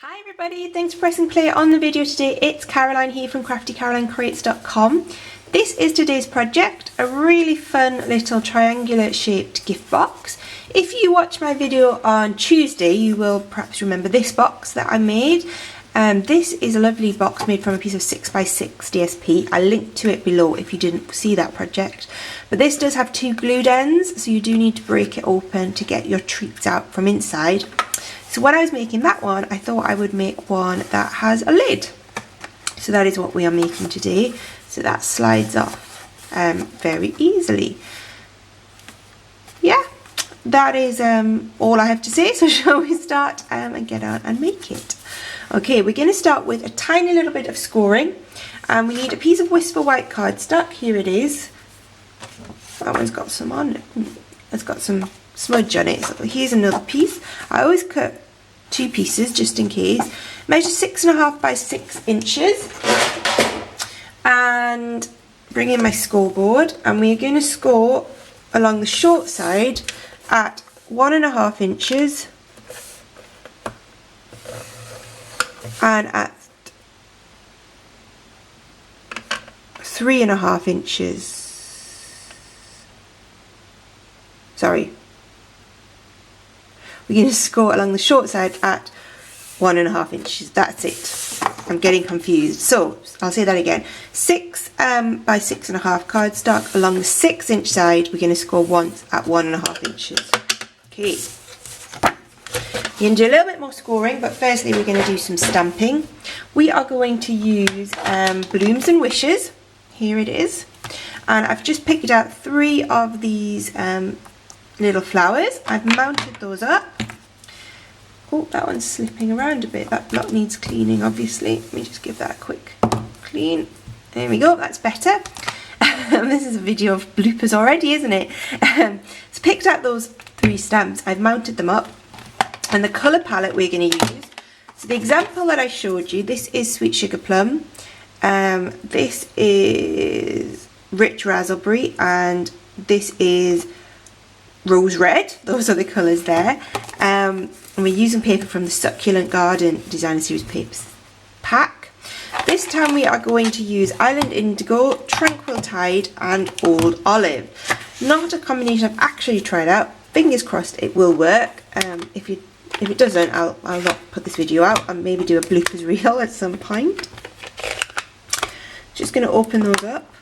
Hi everybody, thanks for pressing play on the video today. It's Caroline here from craftycarolinecreates.com. This is today's project, a really fun little triangular shaped gift box. If you watch my video on Tuesday, you will perhaps remember this box that I made. This is a lovely box made from a piece of 6x6 DSP. I'll link to it below if you didn't see that project. But this does have two glued ends, so you do need to break it open to get your treats out from inside. So when I was making that one, I thought I would make one that has a lid. So that is what we are making today. So that slides off very easily. Yeah, that is all I have to say. So shall we start and get on and make it? Okay, we're going to start with a tiny little bit of scoring. We need a piece of Whisper white cardstock. Here it is. That one's got some on it. It's got some smudge on it. So here's another piece. I always cut two pieces just in case. Measure 6.5 by 6 inches and bring in my scoreboard, and we're going to score along the short side at 1.5 inches and at 3.5 inches. Sorry. We're going to score along the short side at 1.5 inches. That's it. I'm getting confused. So I'll say that again. 6 by 6.5 cardstock along the 6-inch side. We're going to score once at 1.5 inches. Okay. You can do a little bit more scoring, but firstly we're going to do some stamping. We are going to use Blooms and Wishes. Here it is. And I've just picked out 3 of these little flowers. I've mounted those up. Oh, that one's slipping around a bit. That block needs cleaning, obviously. Let me just give that a quick clean. There we go, that's better. This is a video of bloopers already, isn't it? So picked out those 3 stamps. I've mounted them up. And the colour palette we're going to use. So the example that I showed you, this is Sweet Sugar Plum. This is Rich Raspberry. And this is Rose Red. Those are the colours there. And we're using paper from the Succulent Garden Designer Series Papers pack. This time we are going to use Island Indigo, Tranquil Tide and Old Olive. Not a combination I've actually tried out. Fingers crossed it will work. If it doesn't, I'll not put this video out and maybe do a bloopers reel at some point. Just going to open those up.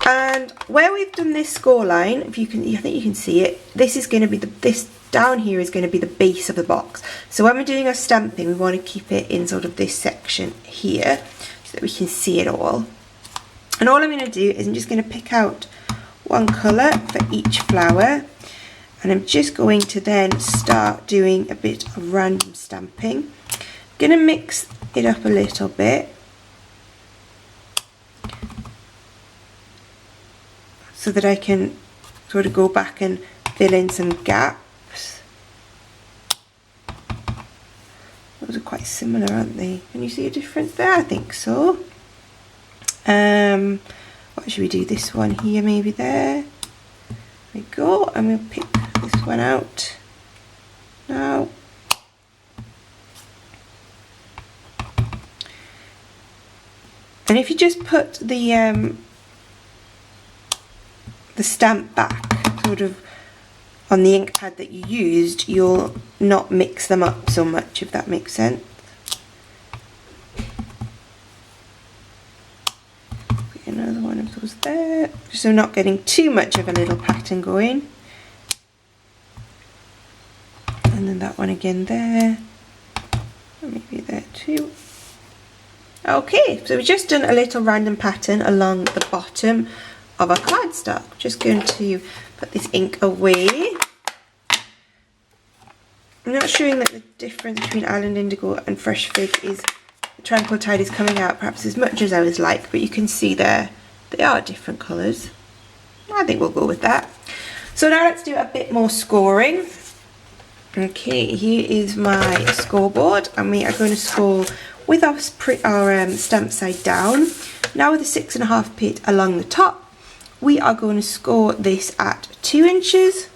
And where we've done this score line, I think you can see it. This is going to be this down here is going to be the base of the box. So when we're doing our stamping, we want to keep it in sort of this section here so that we can see it all. And all I'm going to do is I'm just going to pick out one colour for each flower, and I'm just going to then start doing a bit of random stamping. I'm going to mix it up a little bit so that I can sort of go back and fill in some gaps. Those are quite similar, aren't they? Can you see a difference there? I think so. What should we do? This one here, maybe there. There we go. I'm going to pick this one out now. And if you just put the stamp back sort of on the ink pad that you used, you'll not mix them up so much, if that makes sense. Put another one of those there, just so I'm not getting too much of a little pattern going. And then that one again there, and maybe there too. Okay, so we've just done a little random pattern along the bottom of our cardstock. Just going to put this ink away. I'm not showing that the difference between Island Indigo and Fresh Fig is Tranquil Tide is coming out perhaps as much as I would like, but you can see there they are different colours. I think we'll go with that. So now let's do a bit more scoring. Okay, here is my scoreboard, and we are going to score with our stamp side down. Now with the 6.5 pit along the top, we are going to score this at 2 inches,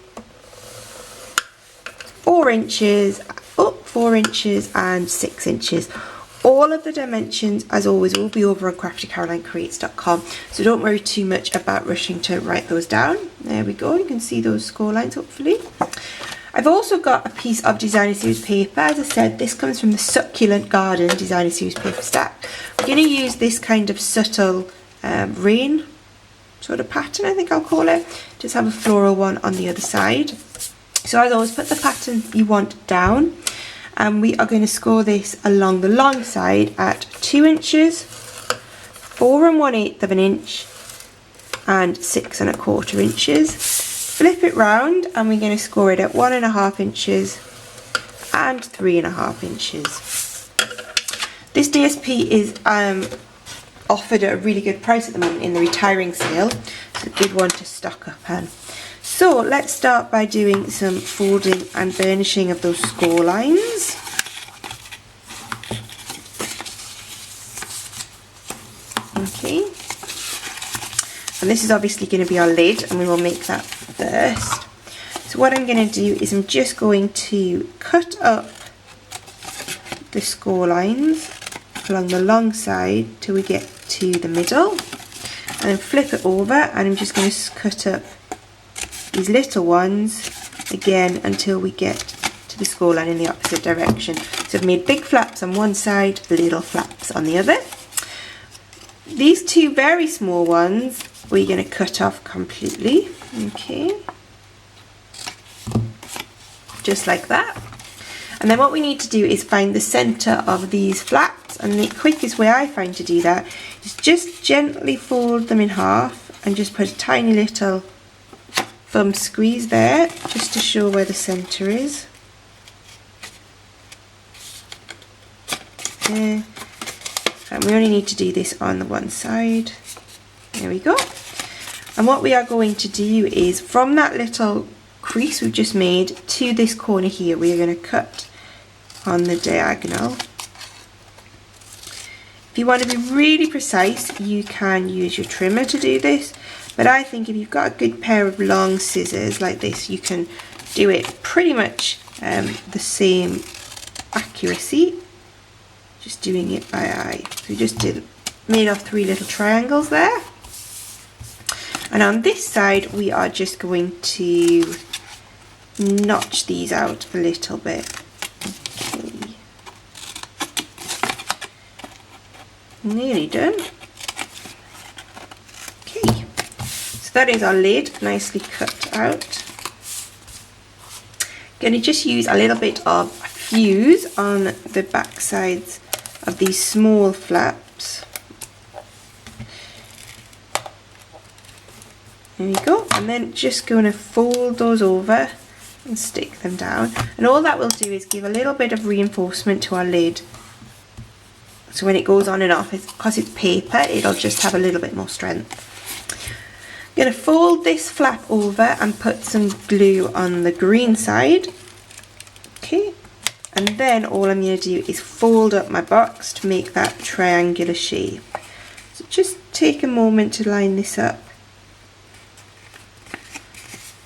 4 inches, 4 inches and 6 inches. All of the dimensions, as always, will be over on craftycarolinecreates.com, so don't worry too much about rushing to write those down. There we go, you can see those score lines hopefully. I've also got a piece of Designer Series paper. As I said, this comes from the Succulent Garden Designer Series paper stack. We're going to use this kind of subtle rain sort of pattern, I think I'll call it. Just have a floral one on the other side. So as always, put the pattern you want down, and we are going to score this along the long side at 2 inches, 4 1/8 of an inch, and 6 1/4 inches. Flip it round and we're going to score it at 1 1/2 inches and 3 1/2 inches. This DSP is offered at a really good price at the moment in the retiring sale, so a good one to stock up on. So let's start by doing some folding and burnishing of those score lines. Okay, and this is obviously going to be our lid, and we will make that first. So what I'm going to do is I'm just going to cut up the score lines along the long side till we get to the middle, and then flip it over, and I'm just going to cut up these little ones again until we get to the score line in the opposite direction. So I've made big flaps on one side, little flaps on the other. These two very small ones we're going to cut off completely, okay, just like that. And then what we need to do is find the centre of these flaps, and the quickest way I find to do that is just gently fold them in half and just put a tiny little thumb squeeze there just to show where the centre is. There. And we only need to do this on the one side. There we go. And what we are going to do is from that little crease we've just made to this corner here, we are going to cut on the diagonal. If you want to be really precise, you can use your trimmer to do this, but I think if you've got a good pair of long scissors like this, you can do it pretty much the same accuracy, just doing it by eye. So we just made off 3 little triangles there, and on this side we are just going to notch these out a little bit. Okay, nearly done. Okay, so that is our lid, nicely cut out. Going to just use a little bit of fuse on the back sides of these small flaps. There we go, and then just going to fold those over and stick them down, and all that will do is give a little bit of reinforcement to our lid, so when it goes on and off, because it's paper, it'll just have a little bit more strength. I'm going to fold this flap over and put some glue on the green side. Okay, and then all I'm going to do is fold up my box to make that triangular shape. So just take a moment to line this up.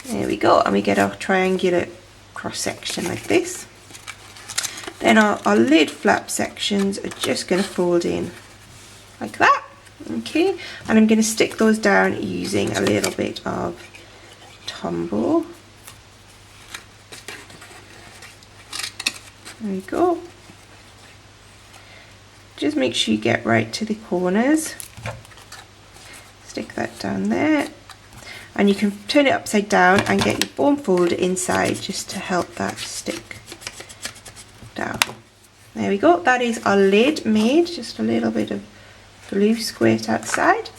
There we go, and we get our triangular cross section like this. Then our lid flap sections are just going to fold in like that. Okay, and I'm going to stick those down using a little bit of Tombow. There we go. Just make sure you get right to the corners. Stick that down there. And you can turn it upside down and get your bone folder inside just to help that stick down. There we go, that is our lid made, just a little bit of glue squirt outside.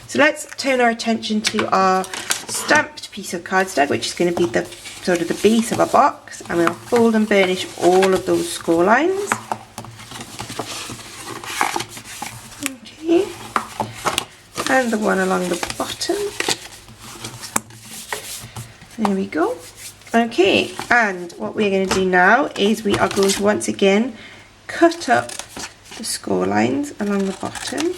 So let's turn our attention to our stamped piece of cardstock, which is going to be the sort of the base of our box, and we'll fold and burnish all of those score lines. Okay, and the one along the bottom. There we go. Okay, and what we're going to do now is we are going to once again cut up the score lines along the bottom.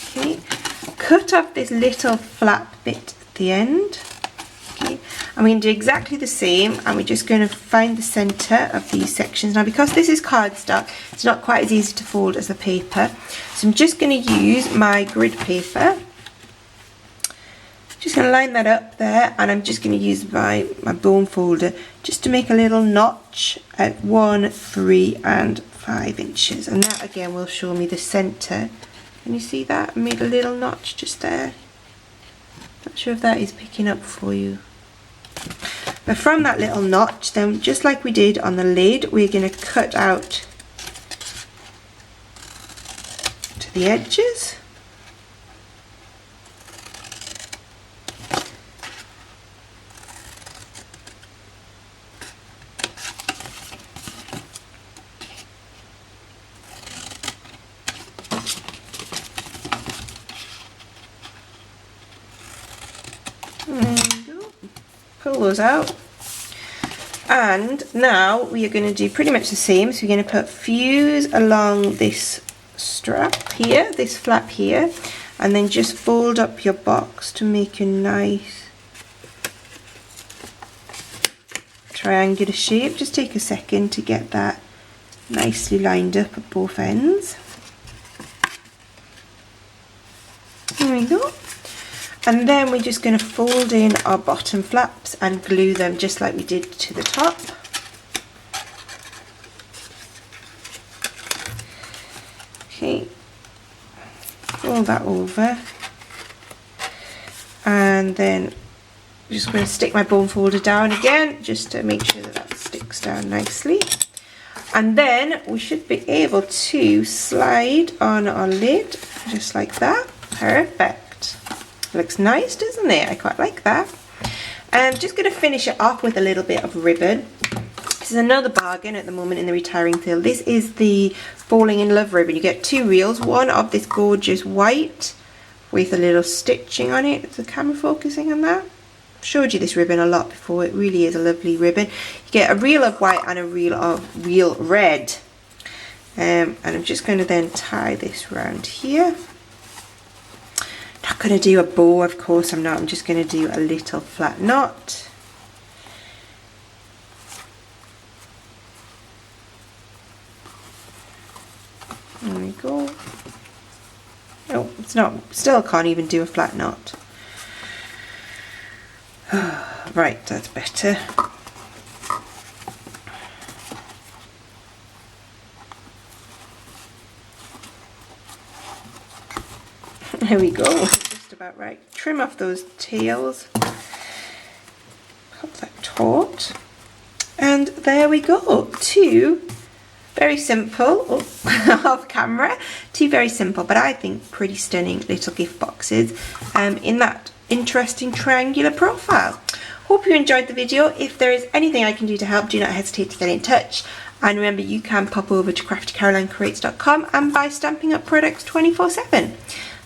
Okay, cut off this little flap bit at the end. Okay, And we're going to do exactly the same, and we're just going to find the centre of these sections. Now because this is cardstock, it's not quite as easy to fold as the paper, so I'm just going to use my grid paper. Just going to line that up there, and I'm just going to use my bone folder just to make a little notch at 1, 3 and 5 inches, and that again will show me the centre. Can you see that? I made a little notch just there. Not sure if that is picking up for you. But from that little notch, then just like we did on the lid, we're going to cut out to the edges. Pull those out, and now we are going to do pretty much the same. So we're going to put fuse along this strap here, this flap here, and then just fold up your box to make a nice triangular shape. Just take a second to get that nicely lined up at both ends. There we go. And then we're just going to fold in our bottom flaps and glue them just like we did to the top. Okay, fold that over, and then I'm just going to stick my bone folder down again just to make sure that that sticks down nicely. And then we should be able to slide on our lid just like that. Perfect. Looks nice, doesn't it? I quite like that. I'm just going to finish it off with a little bit of ribbon. This is another bargain at the moment in the retiring sale. This is the Falling in Love ribbon. You get 2 reels, one of this gorgeous white with a little stitching on it. Is the camera focusing on that? I've showed you this ribbon a lot before. It really is a lovely ribbon. You get a reel of white and a reel of real red. And I'm just going to then tie this round here. Not going to do a bow, of course I'm not. I'm just going to do a little flat knot. There we go. Oh, it's not, still can't even do a flat knot. Right, that's better. There we go, just about right. Trim off those tails, pop that taut, and there we go. 2 very simple, off camera, 2 very simple, but I think pretty stunning little gift boxes in that interesting triangular profile. Hope you enjoyed the video. If there is anything I can do to help, do not hesitate to get in touch. And remember, you can pop over to craftycarolinecreates.com and buy Stampin' Up products 24/7.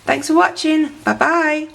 Thanks for watching. Bye bye.